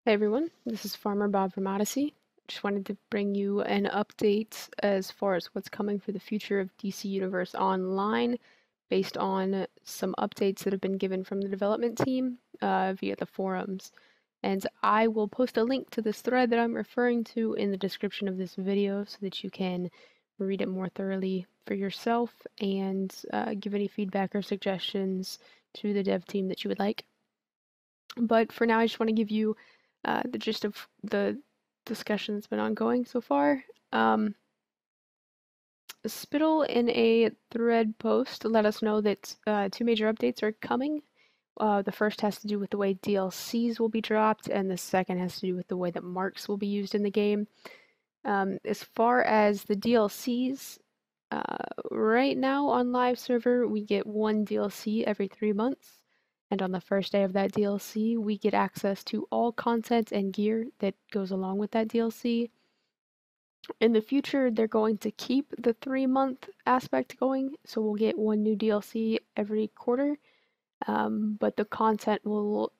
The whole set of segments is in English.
Hey everyone, this is Farmer Bob from Odyssey. Just wanted to bring you an update as far as what's coming for the future of DC Universe Online based on some updates that have been given from the development team via the forums. And I will post a link to this thread that I'm referring to in the description of this video so that you can read it more thoroughly for yourself and give any feedback or suggestions to the dev team that you would like. But for now, I just want to give you the gist of the discussion that's been ongoing so far. Spittle in a thread post let us know that two major updates are coming. The first has to do with the way DLCs will be dropped, and the second has to do with the way that marks will be used in the game. As far as the DLCs, right now on live server, we get one DLC every 3 months. And on the first day of that DLC, we get access to all content and gear that goes along with that DLC. In the future, they're going to keep the 3-month aspect going, so we'll get one new DLC every quarter, but the content will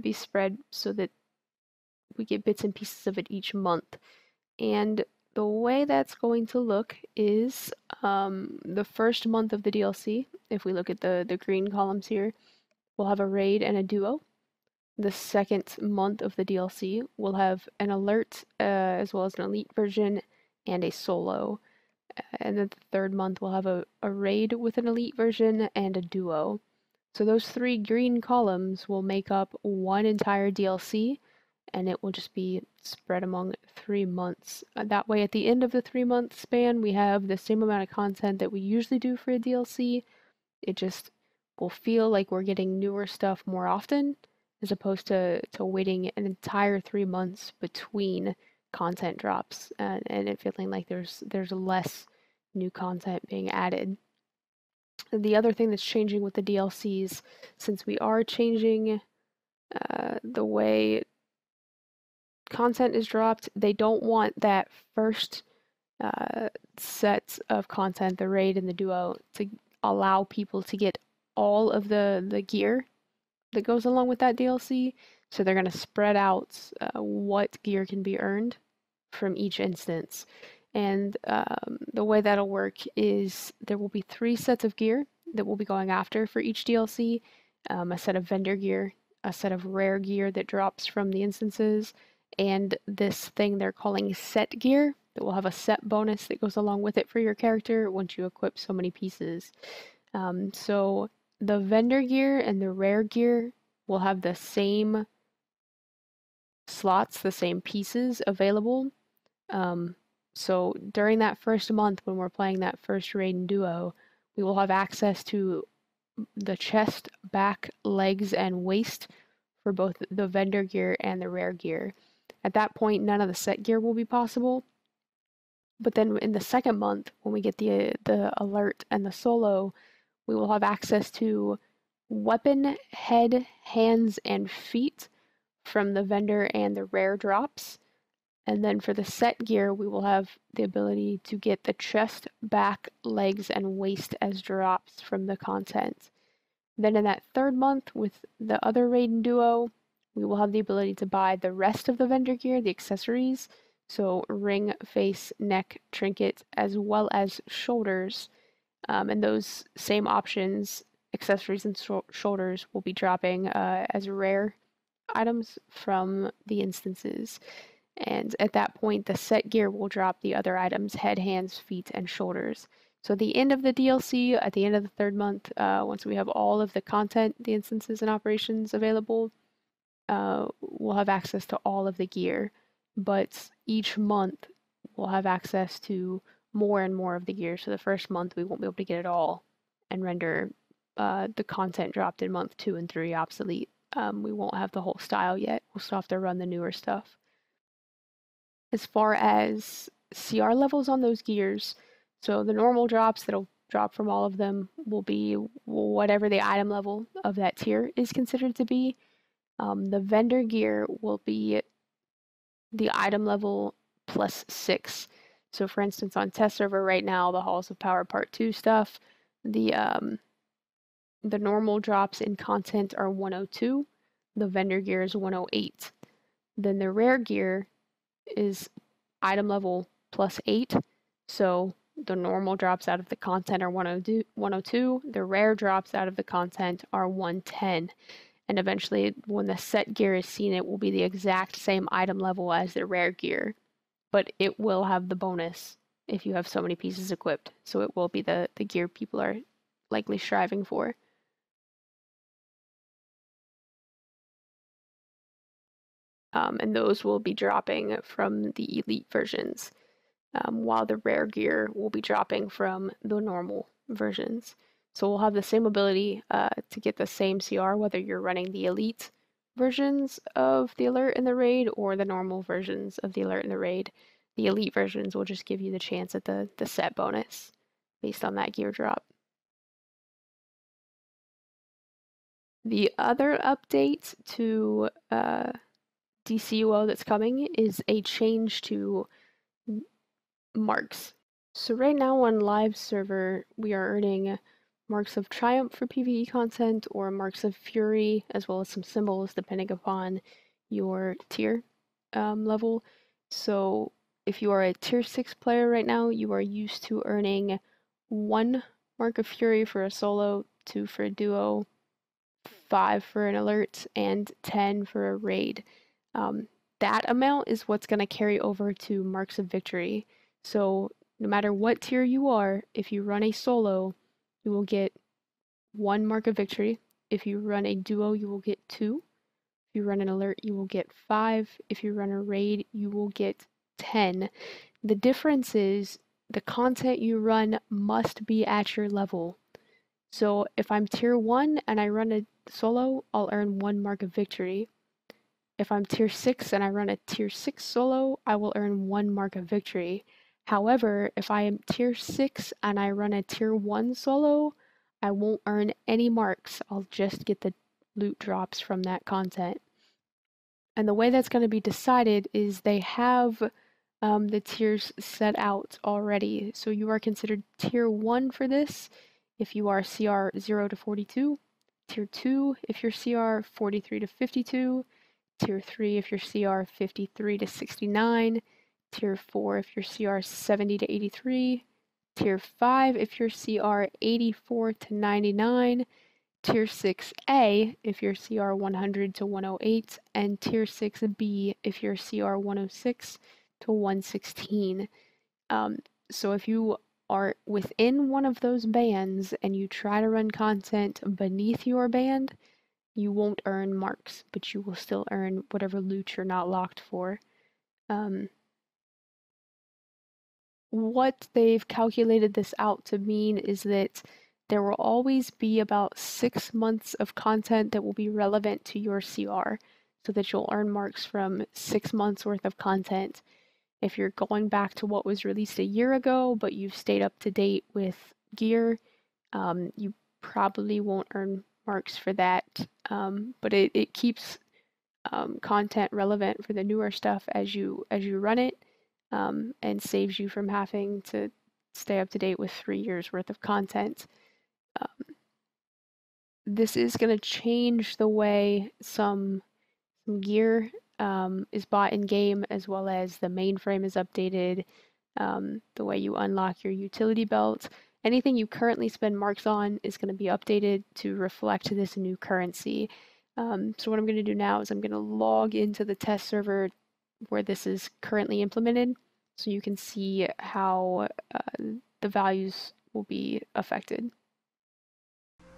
be spread so that we get bits and pieces of it each month. And the way that's going to look is the first month of the DLC, if we look at the green columns here, we'll have a raid and a duo. The second month of the DLC will have an alert as well as an elite version and a solo. And then the third month we'll have a raid with an elite version and a duo. So those 3 green columns will make up one entire DLC, and it will just be spread among 3 months. That way at the end of the 3-month span we have the same amount of content that we usually do for a DLC. It just will feel like we're getting newer stuff more often, as opposed to waiting an entire 3 months between content drops and it feeling like there's less new content being added. The other thing that's changing with the DLCs, since we are changing the way content is dropped, they don't want that first set of content, the raid and the duo, to allow people to get all of the gear that goes along with that DLC. So they're going to spread out what gear can be earned from each instance. And the way that'll work is there will be 3 sets of gear that we'll be going after for each DLC. A set of vendor gear, a set of rare gear that drops from the instances, and this thing they're calling set gear that will have a set bonus that goes along with it for your character once you equip so many pieces. So the vendor gear and the rare gear will have the same slots, the same pieces available. So during that first month when we're playing that first raid and duo, we will have access to the chest, back, legs, and waist for both the vendor gear and the rare gear. At that point, none of the set gear will be possible. But then in the second month, when we get the alert and the solo, we will have access to weapon, head, hands, and feet from the vendor and the rare drops. And then for the set gear, we will have the ability to get the chest, back, legs, and waist as drops from the content. Then in that third month with the other raid and duo, we will have the ability to buy the rest of the vendor gear, the accessories, so ring, face, neck, trinket, as well as shoulders. And those same options, accessories and shoulders, will be dropping as rare items from the instances. And at that point, the set gear will drop the other items, head, hands, feet, and shoulders. So at the end of the DLC, at the end of the third month, once we have all of the content, the instances and operations available, we'll have access to all of the gear. But each month, we'll have access to more and more of the gear. So the first month, we won't be able to get it all and render the content dropped in month 2 and 3 obsolete. We won't have the whole style yet. We'll still have to run the newer stuff. As far as CR levels on those gears, so the normal drops that'll drop from all of them will be whatever the item level of that tier is considered to be. The vendor gear will be the item level plus 6. So for instance, on test server right now, the Halls of Power Part 2 stuff, the normal drops in content are 102. The vendor gear is 108. Then the rare gear is item level +8. So the normal drops out of the content are 102, the rare drops out of the content are 110. And eventually, when the set gear is seen, it will be the exact same item level as the rare gear, but it will have the bonus if you have so many pieces equipped. So it will be the gear people are likely striving for. And those will be dropping from the elite versions, while the rare gear will be dropping from the normal versions. So we'll have the same ability to get the same CR whether you're running the elite versions of the alert and the raid or the normal versions of the alert and the raid. The elite versions will just give you the chance at the set bonus based on that gear drop. The other update to DCUO that's coming is a change to marks. So right now on live server, we are earning marks of triumph for PvE content or marks of fury, as well as some symbols depending upon your tier level. So if you are a tier 6 player right now, you are used to earning 1 mark of fury for a solo, 2 for a duo, 5 for an alert, and 10 for a raid. That amount is what's going to carry over to marks of victory. So no matter what tier you are, if you run a solo, you will get 1 mark of victory. If you run a duo, you will get 2. If you run an alert, you will get 5. If you run a raid, you will get 10. The difference is the content you run must be at your level. So if I'm tier 1 and I run a solo, I'll earn 1 mark of victory. If I'm tier 6 and I run a tier 6 solo, I will earn 1 mark of victory. However, if I am tier 6 and I run a tier 1 solo, I won't earn any marks. I'll just get the loot drops from that content. And the way that's going to be decided is they have the tiers set out already. So you are considered tier 1 for this if you are CR 0 to 42, tier 2 if you're CR 43 to 52, tier 3 if you're CR 53 to 69, tier 4 if you're CR 70 to 83, tier 5 if you're CR 84 to 99, tier 6A if you're CR 100 to 108, and tier 6B if you're CR 106 to 116. So if you are within one of those bands and you try to run content beneath your band, you won't earn marks, but you will still earn whatever loot you're not locked for. What they've calculated this out to mean is that there will always be about 6 months of content that will be relevant to your CR, so that you'll earn marks from 6 months worth of content. If you're going back to what was released a year ago, but you've stayed up to date with gear, you probably won't earn marks for that. But it keeps content relevant for the newer stuff as you run it, and saves you from having to stay up to date with 3 years worth of content. This is going to change the way some gear is bought in game, as well as the mainframe is updated, the way you unlock your utility belt. Anything you currently spend marks on is going to be updated to reflect this new currency. So what I'm going to do now is I'm going to log into the test server where this is currently implemented, so you can see how the values will be affected.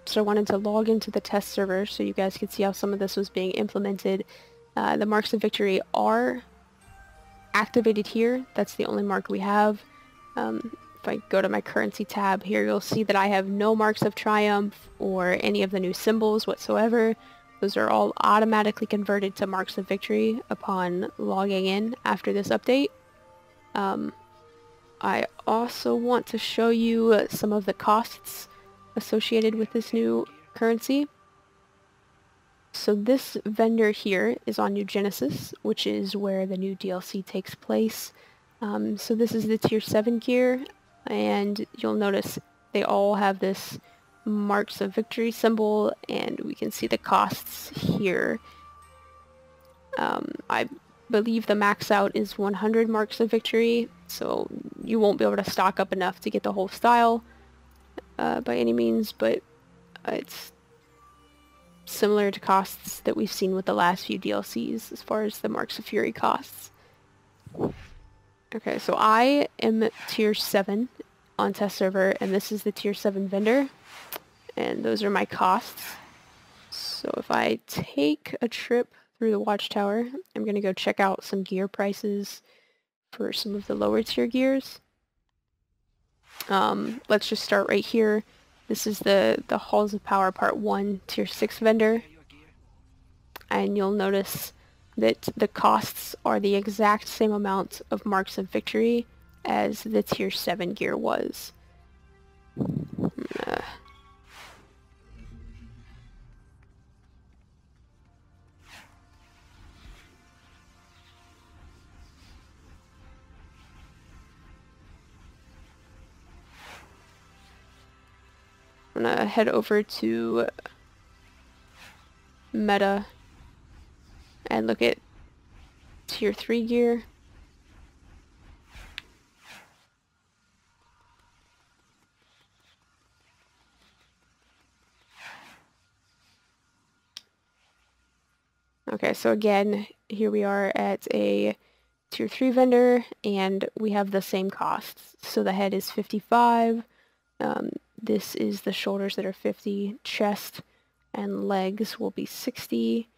So I wanted to log into the test server so you guys could see how some of this was being implemented. The marks of victory are activated here. That's the only mark we have. If I go to my currency tab here, you'll see that I have no marks of triumph or any of the new symbols whatsoever. Those are all automatically converted to marks of victory upon logging in after this update. I also want to show you some of the costs associated with this new currency. So this vendor here is on New Genesis, which is where the new DLC takes place. So this is the tier 7 gear, and you'll notice they all have this marks of victory symbol, and we can see the costs here. I believe the max out is 100 marks of victory, so you won't be able to stock up enough to get the whole style by any means, but it's similar to costs that we've seen with the last few DLCs as far as the Marks of Fury costs. Okay, so I am tier 7 on test server, and this is the tier 7 vendor, and those are my costs. So if I take a trip through the watchtower, I'm going to go check out some gear prices for some of the lower tier gears. Let's just start right here. This is the Halls of Power Part 1 tier 6 vendor, and you'll notice that the costs are the exact same amount of marks of victory as the tier 7 gear was. I'm gonna head over to meta and look at tier 3 gear. Okay, so again, here we are at a tier 3 vendor, and we have the same costs. So the head is 55, this is the shoulders that are 50, chest and legs will be 60.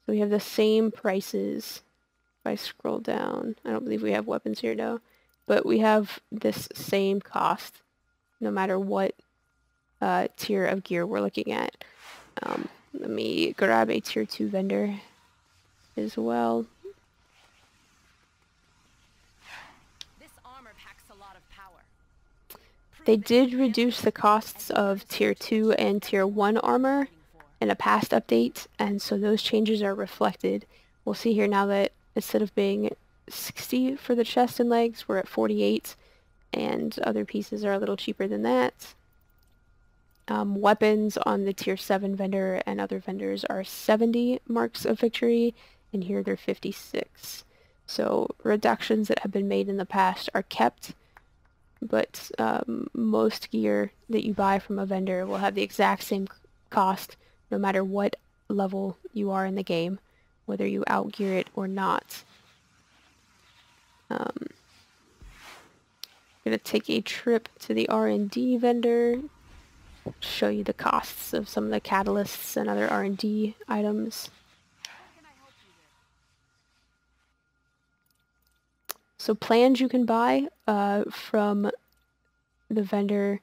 So we have the same prices. If I scroll down, I don't believe we have weapons here though, but we have this same cost no matter what tier of gear we're looking at. Let me grab a tier 2 vendor as well. This armor packs a lot of power. They did reduce the costs of tier 2 and tier 1 armor in a past update, and so those changes are reflected. We'll see here now that instead of being 60 for the chest and legs, we're at 48, and other pieces are a little cheaper than that. Weapons on the tier 7 vendor and other vendors are 70 marks of victory, and here they're 56. So reductions that have been made in the past are kept, but most gear that you buy from a vendor will have the exact same cost no matter what level you are in the game, whether you outgear it or not. I'm going to take a trip to the R&D vendor, show you the costs of some of the catalysts and other R&D items. So plans you can buy from the vendor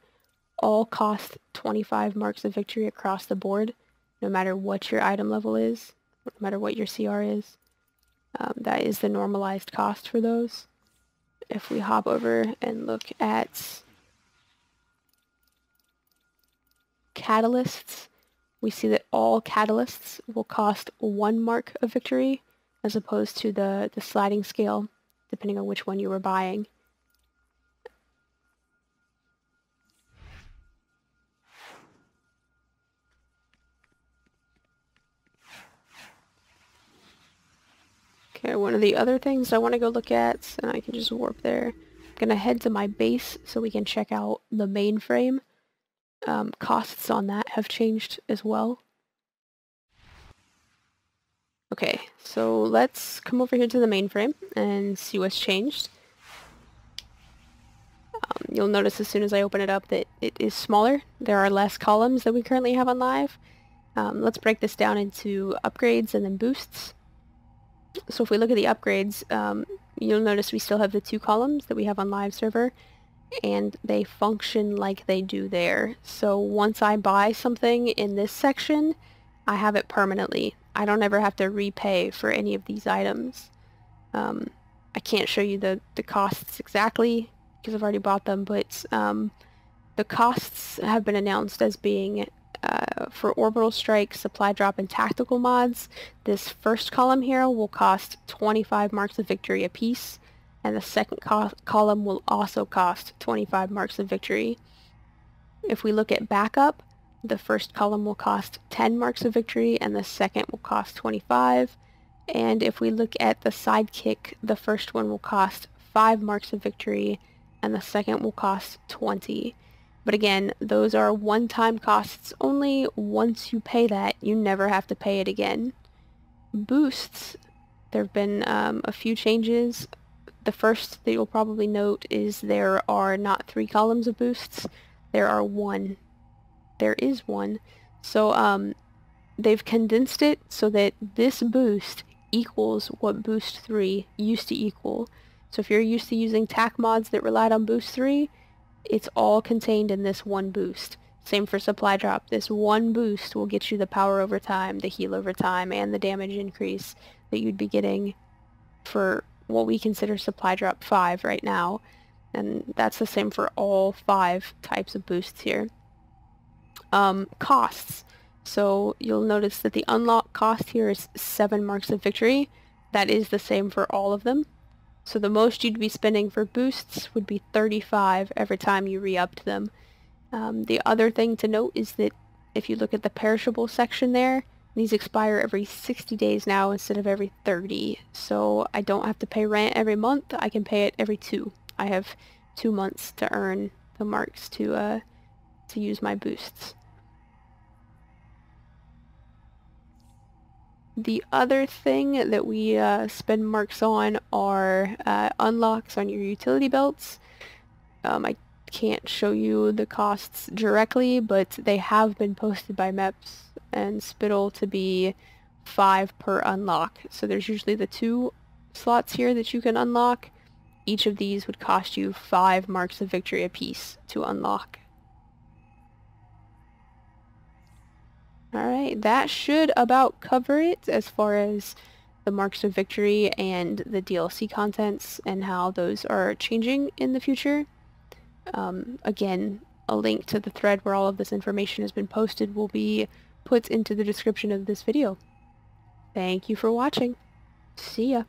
all cost 25 marks of victory across the board, no matter what your item level is, no matter what your CR is. That is the normalized cost for those. If we hop over and look at catalysts, we see that all catalysts will cost 1 mark of victory, as opposed to the sliding scale, depending on which one you were buying. Okay, one of the other things I want to go look at, and I can just warp there, I'm going to head to my base so we can check out the mainframe. Costs on that have changed as well. Okay, so let's come over here to the mainframe and see what's changed. You'll notice as soon as I open it up that it is smaller. There are less columns that we currently have on live. Let's break this down into upgrades and then boosts. So if we look at the upgrades, you'll notice we still have the 2 columns that we have on live server, and they function like they do there. So once I buy something in this section, I have it permanently. I don't ever have to repay for any of these items. I can't show you the costs exactly because I've already bought them, but the costs have been announced as being for orbital strike, supply drop, and tactical mods. This first column here will cost 25 marks of victory apiece, and the second column will also cost 25 marks of victory. If we look at backup, the first column will cost 10 marks of victory, and the second will cost 25. And if we look at the sidekick, the first one will cost 5 marks of victory, and the second will cost 20. But again, those are one-time costs only. Once you pay that, you never have to pay it again. Boosts, there have been a few changes. The first that you'll probably note is there are not 3 columns of boosts. There are 1. There is 1. So they've condensed it so that this boost equals what boost 3 used to equal. So if you're used to using tac mods that relied on boost 3, it's all contained in this one boost. Same for supply drop. This one boost will get you the power over time, the heal over time, and the damage increase that you'd be getting for what we consider supply drop 5 right now. And that's the same for all 5 types of boosts here. Costs. So you'll notice that the unlock cost here is 7 marks of victory. That is the same for all of them. So the most you'd be spending for boosts would be 35 every time you re-upped them. The other thing to note is that if you look at the perishable section there, these expire every 60 days now instead of every 30. So I don't have to pay rent every month. I can pay it every 2. I have 2 months to earn the marks to use my boosts. The other thing that we spend marks on are unlocks on your utility belts. I can't show you the costs directly, but they have been posted by MEPS and Spittle to be 5 per unlock. So there's usually the 2 slots here that you can unlock. Each of these would cost you 5 marks of victory apiece to unlock. Alright, that should about cover it as far as the marks of victory and the DLC contents and how those are changing in the future. Again, a link to the thread where all of this information has been posted will be put into the description of this video. Thank you for watching. See ya.